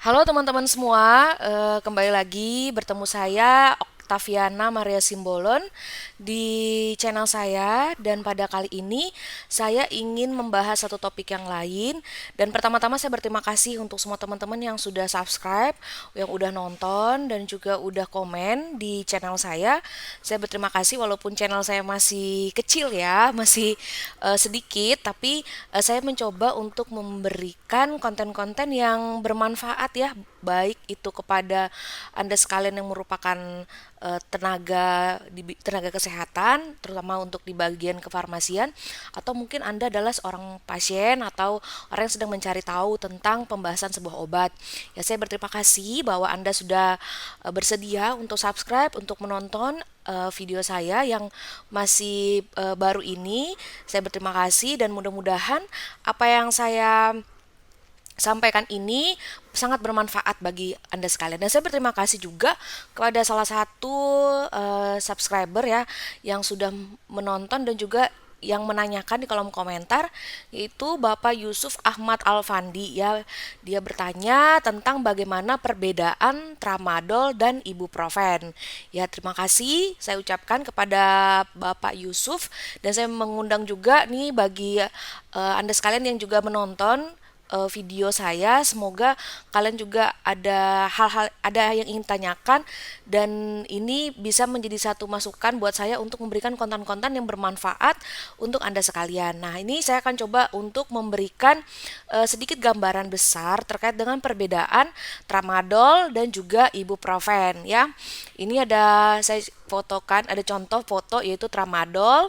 Halo teman-teman semua, kembali lagi bertemu saya Oktaviana Maria Simbolon di channel saya, dan pada kali ini saya ingin membahas satu topik yang lain. Dan pertama-tama saya berterima kasih untuk semua teman-teman yang sudah subscribe, yang udah nonton dan juga udah komen di channel saya. Saya berterima kasih walaupun channel saya masih kecil ya, masih sedikit, tapi saya mencoba untuk memberikan konten-konten yang bermanfaat ya, baik itu kepada Anda sekalian yang merupakan tenaga kesehatan, terutama untuk di bagian kefarmasian, atau mungkin Anda adalah seorang pasien atau orang yang sedang mencari tahu tentang pembahasan sebuah obat. Ya, saya berterima kasih bahwa Anda sudah bersedia untuk subscribe, untuk menonton video saya yang masih baru ini. Saya berterima kasih dan mudah-mudahan apa yang saya sampaikan ini sangat bermanfaat bagi Anda sekalian. Dan saya berterima kasih juga kepada salah satu subscriber ya yang sudah menonton dan juga yang menanyakan di kolom komentar, yaitu Bapak Yusuf Ahmad Alfandi ya. Dia bertanya tentang bagaimana perbedaan tramadol dan ibuprofen. Ya, terima kasih saya ucapkan kepada Bapak Yusuf, dan saya mengundang juga nih bagi Anda sekalian yang juga menonton video saya. Semoga kalian juga ada yang ingin tanyakan, dan ini bisa menjadi satu masukan buat saya untuk memberikan konten-konten yang bermanfaat untuk Anda sekalian. Nah, ini saya akan coba untuk memberikan sedikit gambaran besar terkait dengan perbedaan tramadol dan juga ibuprofen ya. Ini ada saya fotokan, ada contoh foto yaitu tramadol.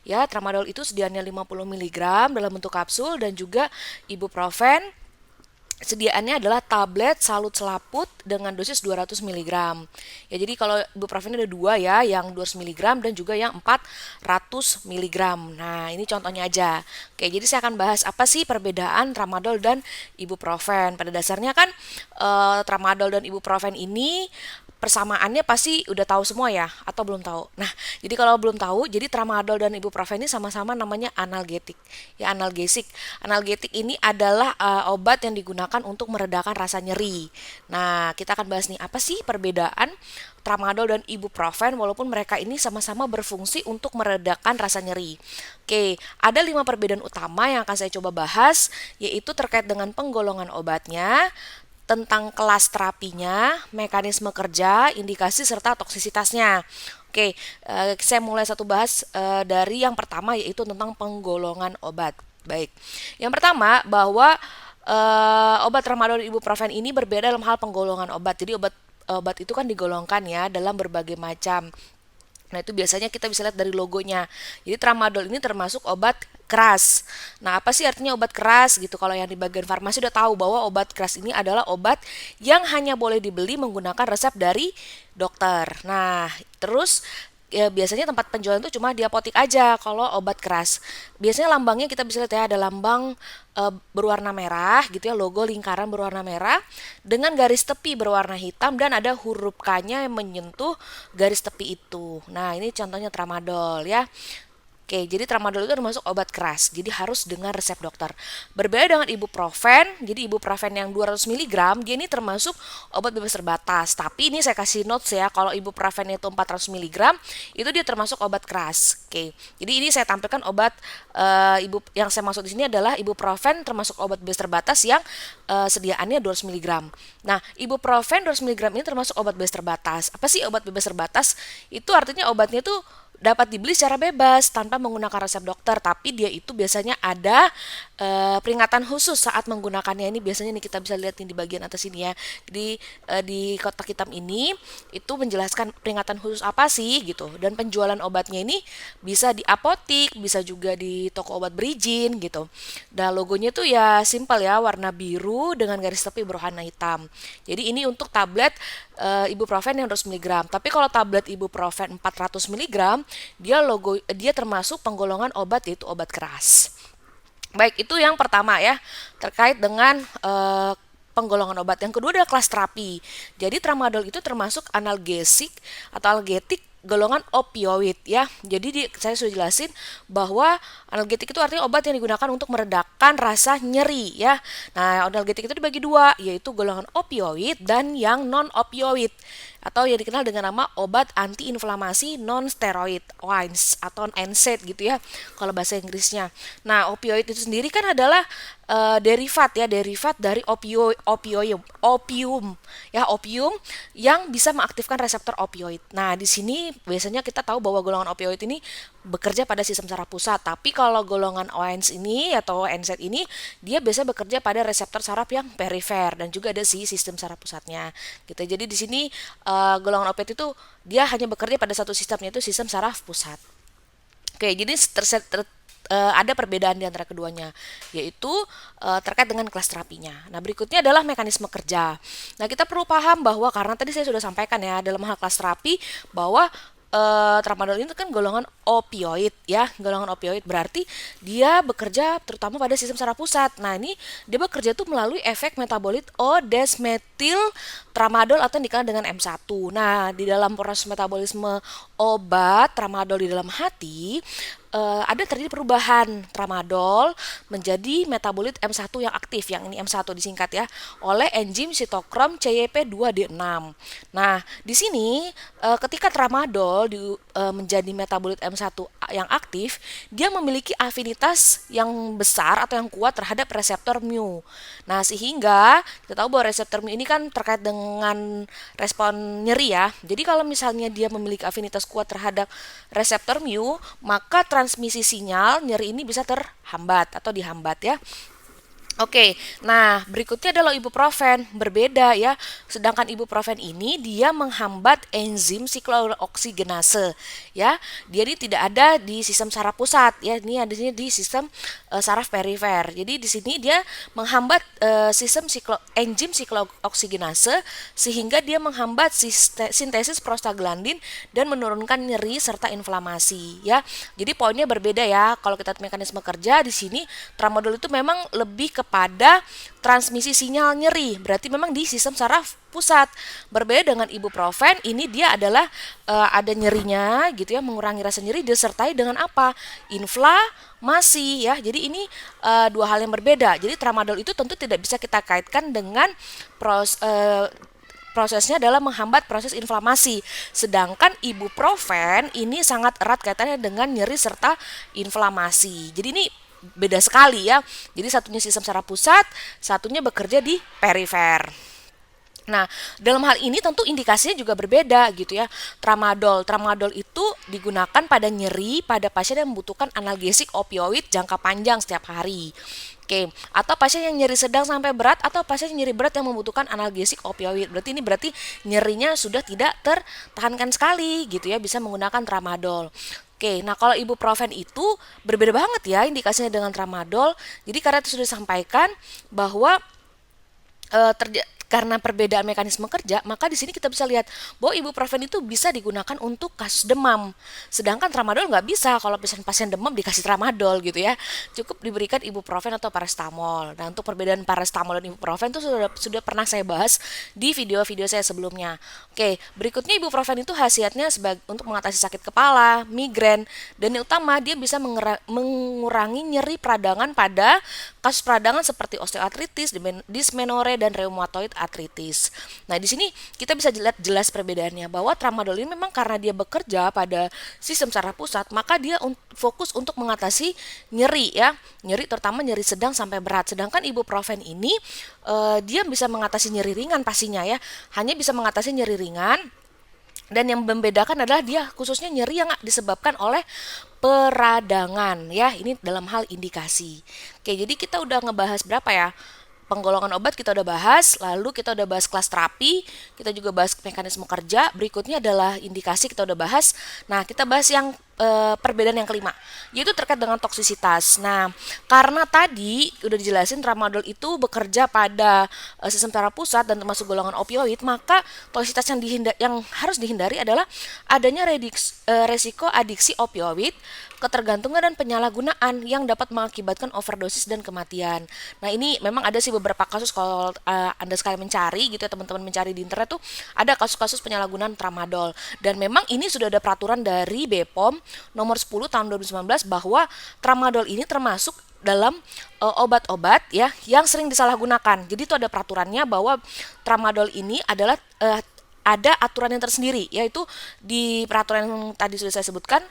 Ya, tramadol itu sediaannya 50 mg dalam bentuk kapsul, dan juga ibuprofen sediaannya adalah tablet salut selaput dengan dosis 200 mg. Ya, jadi kalau ibuprofen ada dua ya, yang 200 mg dan juga yang 400 mg. Nah, ini contohnya aja. Oke, jadi saya akan bahas apa sih perbedaan tramadol dan ibuprofen. Pada dasarnya kan tramadol dan ibuprofen ini persamaannya pasti udah tahu semua ya, atau belum tahu. Nah, jadi kalau belum tahu, jadi tramadol dan ibuprofen ini sama-sama namanya analgetik. Ya, analgesik. Analgetik ini adalah obat yang digunakan untuk meredakan rasa nyeri. Nah, kita akan bahas nih apa sih perbedaan tramadol dan ibuprofen walaupun mereka ini sama-sama berfungsi untuk meredakan rasa nyeri. Oke, ada 5 perbedaan utama yang akan saya coba bahas, yaitu terkait dengan penggolongan obatnya, tentang kelas terapinya, mekanisme kerja, indikasi serta toksisitasnya. Oke, saya mulai satu bahas dari yang pertama, yaitu tentang penggolongan obat. Baik, yang pertama bahwa obat tramadol dan ibuprofen ini berbeda dalam hal penggolongan obat. Jadi obat itu kan digolongkan ya dalam berbagai macam. Nah, itu biasanya kita bisa lihat dari logonya. Jadi tramadol ini termasuk obat keras. Nah, apa sih artinya obat keras gitu? Kalau yang di bagian farmasi udah tahu bahwa obat keras ini adalah obat yang hanya boleh dibeli menggunakan resep dari dokter. Nah, terus ya biasanya tempat penjualan itu cuma di apotik aja kalau obat keras. Biasanya lambangnya kita bisa lihat ya, ada lambang berwarna merah gitu ya, logo lingkaran berwarna merah dengan garis tepi berwarna hitam, dan ada huruf K-nya yang menyentuh garis tepi itu. Nah, ini contohnya tramadol ya. Oke, jadi tramadol itu termasuk obat keras, jadi harus dengan resep dokter. Berbeda dengan ibuprofen, jadi ibuprofen yang 200 mg, dia ini termasuk obat bebas terbatas. Tapi ini saya kasih notes ya, kalau ibuprofen itu 400 mg, itu dia termasuk obat keras. Oke, jadi ini saya tampilkan obat yang saya maksud di sini adalah ibuprofen termasuk obat bebas terbatas yang sediaannya 200 mg. Nah, ibuprofen 200 mg ini termasuk obat bebas terbatas. Apa sih obat bebas terbatas? Itu artinya obatnya itu dapat dibeli secara bebas tanpa menggunakan resep dokter, tapi dia itu biasanya ada peringatan khusus saat menggunakannya. Ini biasanya nih kita bisa lihat nih di bagian atas ini ya. Di kotak hitam ini itu menjelaskan peringatan khusus apa sih gitu. Dan penjualan obatnya ini bisa di apotik, bisa juga di toko obat berizin gitu. Dan logonya tuh ya simpel ya, warna biru dengan garis tepi berwarna hitam. Jadi ini untuk tablet ibuprofen yang 200 mg. Tapi kalau tablet ibuprofen 400 mg, dia termasuk penggolongan obat, yaitu obat keras. Baik, itu yang pertama ya, terkait dengan penggolongan obat. Yang kedua adalah kelas terapi. Jadi tramadol itu termasuk analgesik atau algetik golongan opioid ya. Jadi saya sudah jelasin bahwa analgetik itu artinya obat yang digunakan untuk meredakan rasa nyeri ya. Nah, analgetik itu dibagi dua, yaitu golongan opioid dan yang non opioid atau yang dikenal dengan nama obat antiinflamasi non steroid (OINS) atau NSAID gitu ya kalau bahasa Inggrisnya. Nah, opioid itu sendiri kan adalah derivat dari opium ya, opium yang bisa mengaktifkan reseptor opioid. Nah, di sini biasanya kita tahu bahwa golongan opioid ini bekerja pada sistem saraf pusat, tapi kalau golongan OINS ini atau NSAID ini dia biasa bekerja pada reseptor saraf yang perifer dan juga ada sistem saraf pusatnya gitu. Jadi di sini golongan opioid itu dia hanya bekerja pada satu sistem, yaitu sistem saraf pusat. Oke, jadi ada perbedaan di antara keduanya, yaitu terkait dengan kelas terapinya. Nah, berikutnya adalah mekanisme kerja. Nah, kita perlu paham bahwa karena tadi saya sudah sampaikan ya dalam hal kelas terapi bahwa tramadol ini kan golongan opioid ya, golongan opioid berarti dia bekerja terutama pada sistem saraf pusat. Nah, ini dia bekerja tuh melalui efek metabolit O-desmetil tramadol atau yang dikenal dengan M1. Nah, di dalam proses metabolisme obat tramadol di dalam hati ada terjadi perubahan tramadol menjadi metabolit M1 yang aktif, yang ini M1 disingkat ya, oleh enzim sitokrom CYP2D6. Nah, di sini ketika tramadol menjadi metabolit M1 yang aktif, dia memiliki afinitas yang besar atau yang kuat terhadap reseptor mu. Nah, sehingga kita tahu bahwa reseptor mu ini kan terkait dengan respon nyeri ya. Jadi kalau misalnya dia memiliki afinitas kuat terhadap reseptor mu, maka transmisi sinyal nyeri ini bisa terhambat atau dihambat ya. Oke, nah berikutnya adalah ibuprofen, berbeda ya. Sedangkan ibuprofen ini dia menghambat enzim siklooksidgenase ya. Dia ini tidak ada di sistem saraf pusat ya. Ini ada di sistem saraf perifer. Jadi di sini dia menghambat enzim siklooksidgenase sehingga dia menghambat sintesis prostaglandin dan menurunkan nyeri serta inflamasi ya. Jadi poinnya berbeda ya. Kalau kita mekanisme kerja di sini tramadol itu memang lebih kepada transmisi sinyal nyeri, berarti memang di sistem saraf pusat. Berbeda dengan ibuprofen, ini dia adalah ada nyerinya gitu ya, mengurangi rasa nyeri disertai dengan apa? Inflamasi ya. Jadi ini dua hal yang berbeda. Jadi tramadol itu tentu tidak bisa kita kaitkan dengan prosesnya adalah menghambat proses inflamasi. Sedangkan ibuprofen ini sangat erat kaitannya dengan nyeri serta inflamasi. Jadi ini beda sekali ya. Jadi satunya sistem saraf pusat, satunya bekerja di perifer. Nah, dalam hal ini tentu indikasinya juga berbeda gitu ya. Tramadol itu digunakan pada nyeri pada pasien yang membutuhkan analgesik opioid jangka panjang setiap hari. Oke, atau pasien yang nyeri sedang sampai berat atau pasien yang nyeri berat yang membutuhkan analgesik opioid. Berarti nyerinya sudah tidak tertahankan sekali gitu ya, bisa menggunakan tramadol. Oke, nah kalau ibuprofen itu berbeda banget ya indikasinya dengan tramadol. Jadi karena itu sudah disampaikan bahwa karena perbedaan mekanisme kerja, maka di sini kita bisa lihat bahwa ibuprofen itu bisa digunakan untuk kasus demam. Sedangkan tramadol nggak bisa kalau pasien demam dikasih tramadol gitu ya. Cukup diberikan ibuprofen atau paracetamol. Nah, untuk perbedaan paracetamol dan ibuprofen itu sudah pernah saya bahas di video-video saya sebelumnya. Oke, berikutnya ibuprofen itu khasiatnya untuk mengatasi sakit kepala, migrain, dan yang utama dia bisa mengurangi nyeri peradangan pada kasus peradangan seperti osteoartritis, dysmenorrhea, dan rheumatoid arthritis. Nah, di sini kita bisa lihat jelas perbedaannya bahwa tramadol ini memang karena dia bekerja pada sistem saraf pusat, maka dia fokus untuk mengatasi nyeri ya, nyeri terutama nyeri sedang sampai berat. Sedangkan ibuprofen ini dia bisa mengatasi nyeri ringan pastinya ya, hanya bisa mengatasi nyeri ringan. Dan yang membedakan adalah dia khususnya nyeri yang disebabkan oleh peradangan ya, ini dalam hal indikasi. Oke, jadi kita udah ngebahas berapa ya? Penggolongan obat kita udah bahas, lalu kita udah bahas kelas terapi, kita juga bahas mekanisme kerja, berikutnya adalah indikasi kita udah bahas. Nah, kita bahas yang perbedaan yang kelima, yaitu terkait dengan toksisitas. Nah, karena tadi udah dijelasin tramadol itu bekerja pada sistem saraf pusat dan termasuk golongan opioid, maka toksisitas yang harus dihindari adalah adanya resiko adiksi opioid ketergantungan dan penyalahgunaan yang dapat mengakibatkan overdosis dan kematian. Nah, ini memang ada sih beberapa kasus kalau Anda sekali mencari gitu ya, teman-teman mencari di internet tuh ada kasus-kasus penyalahgunaan tramadol. Dan memang ini sudah ada peraturan dari BPOM nomor 10 tahun 2019 bahwa tramadol ini termasuk dalam obat-obat ya yang sering disalahgunakan. Jadi itu ada peraturannya bahwa tramadol ini adalah ada aturan yang tersendiri, yaitu di peraturan yang tadi sudah saya sebutkan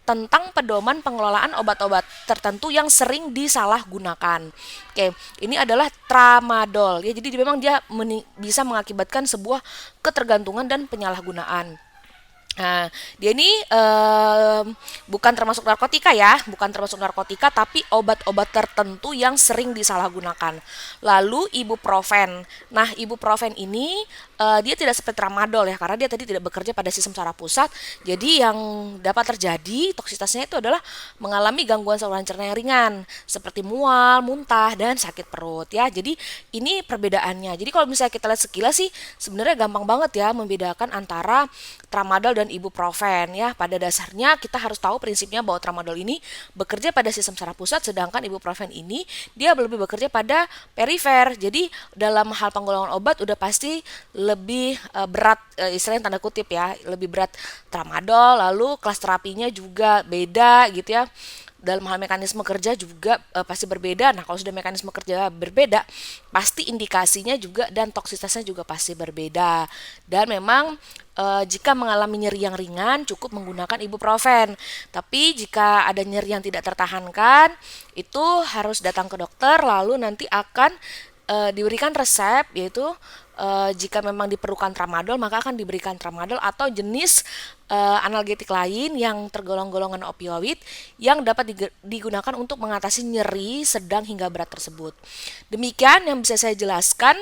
tentang pedoman pengelolaan obat-obat tertentu yang sering disalahgunakan. Oke, ini adalah tramadol ya. Jadi memang dia bisa mengakibatkan sebuah ketergantungan dan penyalahgunaan. Nah, dia ini bukan termasuk narkotika ya, bukan termasuk narkotika, tapi obat-obat tertentu yang sering disalahgunakan. Lalu ibuprofen. Nah, ibuprofen ini dia tidak seperti tramadol ya, karena dia tadi tidak bekerja pada sistem saraf pusat. Jadi yang dapat terjadi toksisitasnya itu adalah mengalami gangguan saluran cerna yang ringan, seperti mual, muntah, dan sakit perut ya. Jadi ini perbedaannya. Jadi kalau misalnya kita lihat sekilas sih, sebenarnya gampang banget ya membedakan antara tramadol dan ibuprofen ya. Pada dasarnya kita harus tahu prinsipnya bahwa tramadol ini bekerja pada sistem saraf pusat, sedangkan ibuprofen ini dia lebih bekerja pada perifer. Jadi dalam hal penggolongan obat udah pasti lebih berat, istilahnya tanda kutip ya, lebih berat tramadol. Lalu kelas terapinya juga beda gitu ya. Dalam hal mekanisme kerja juga pasti berbeda. Nah, kalau sudah mekanisme kerja berbeda, pasti indikasinya juga dan toksisitasnya juga pasti berbeda. Dan memang jika mengalami nyeri yang ringan, cukup menggunakan ibuprofen. Tapi jika ada nyeri yang tidak tertahankan, itu harus datang ke dokter, lalu nanti akan diberikan resep, yaitu jika memang diperlukan tramadol maka akan diberikan tramadol atau jenis analgetik lain yang tergolong golongan opioid yang dapat digunakan untuk mengatasi nyeri sedang hingga berat tersebut. Demikian yang bisa saya jelaskan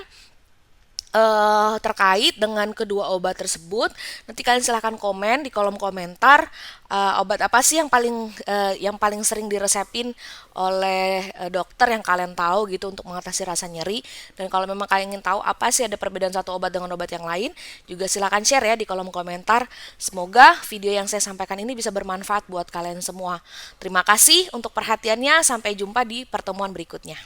terkait dengan kedua obat tersebut. Nanti kalian silahkan komen di kolom komentar obat apa sih yang paling sering diresepin oleh dokter yang kalian tahu gitu untuk mengatasi rasa nyeri. Dan kalau memang kalian ingin tahu apa sih ada perbedaan satu obat dengan obat yang lain, juga silahkan share ya di kolom komentar. Semoga video yang saya sampaikan ini bisa bermanfaat buat kalian semua. Terima kasih untuk perhatiannya, sampai jumpa di pertemuan berikutnya.